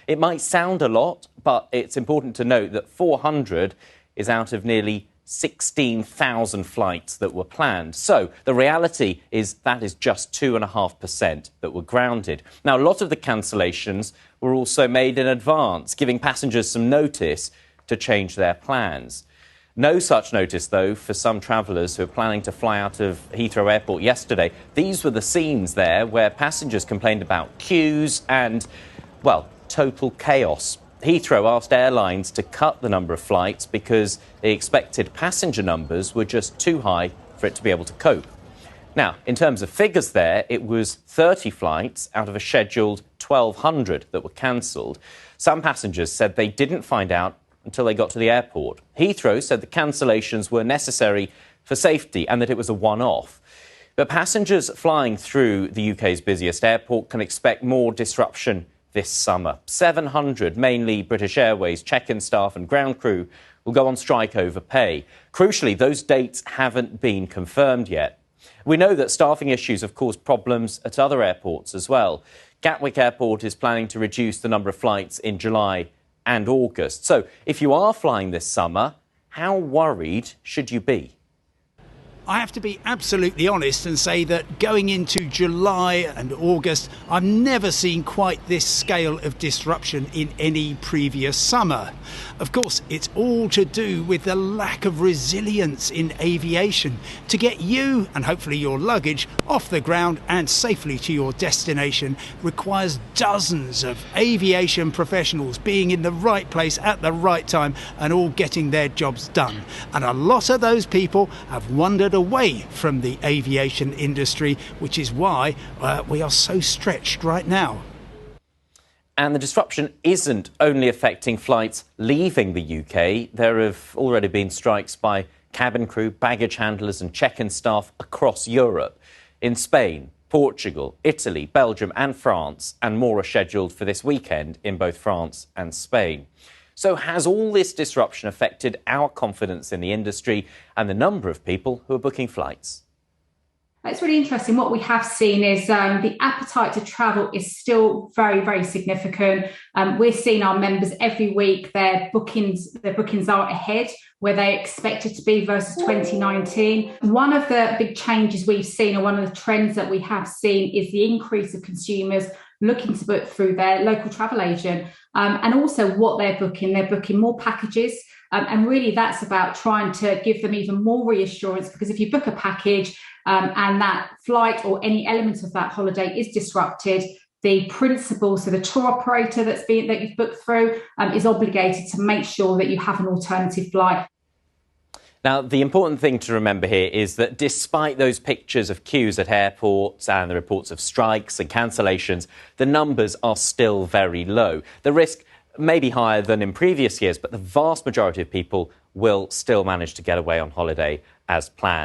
It might sound a lot, but it's important to note that 400 is out of nearly 16,000 flights that were planned. So the reality is that is just 2.5% that were grounded. Now, a lot of the cancellations were also made in advance, giving passengers some notice to change their plans. No such notice, though, for some travellers who are planning to fly out of Heathrow Airport yesterday. These were the scenes there where passengers complained about queues and, well, total chaos. Heathrow asked airlines to cut the number of flights because they expected passenger numbers were just too high for it to be able to cope. Now, in terms of figures there, it was 30 flights out of a scheduled 1,200 that were cancelled. Some passengers said they didn't find out until they got to the airport. Heathrow said the cancellations were necessary for safety and that it was a one-off. But passengers flying through the UK's busiest airport can expect more disruption this summer. 700, mainly British Airways, check-in staff and ground crew will go on strike over pay. Crucially, those dates haven't been confirmed yet. We know that staffing issues have caused problems at other airports as well. Gatwick Airport is planning to reduce the number of flights in July and August. So if you are flying this summer, how worried should you be? I have to be absolutely honest and say that going into July and August, I've never seen quite this scale of disruption in any previous summer. Of course, it's all to do with the lack of resilience in aviation to get you and hopefully your luggage off the ground and safely to your destination requires dozens of aviation professionals being in the right place at the right time and all getting their jobs done. And a lot of those people have wandered away from the aviation industry, which is why we are so stretched right now. And the disruption isn't only affecting flights leaving the UK. There have already been strikes by cabin crew, baggage handlers and check-in staff across Europe. In Spain, Portugal, Italy, Belgium and France, and more are scheduled for this weekend in both France and Spain. So has all this disruption affected our confidence in the industry and the number of people who are booking flights? It's really interesting. What we have seen is the appetite to travel is still very, very significant. We're seeing our members every week, their bookings are ahead where they expected to be versus 2019. One of the big changes we've seen, or one of the trends that we have seen, is the increase of consumers looking to book through their local travel agent, and also what they're booking. They're booking more packages, and really that's about trying to give them even more reassurance, because if you book a package and that flight or any element of that holiday is disrupted, the principal, so the tour operator that you've booked through, is obligated to make sure that you have an alternative flight. Now, the important thing to remember here is that despite those pictures of queues at airports and the reports of strikes and cancellations, the numbers are still very low. The risk may be higher than in previous years, but the vast majority of people will still manage to get away on holiday as planned.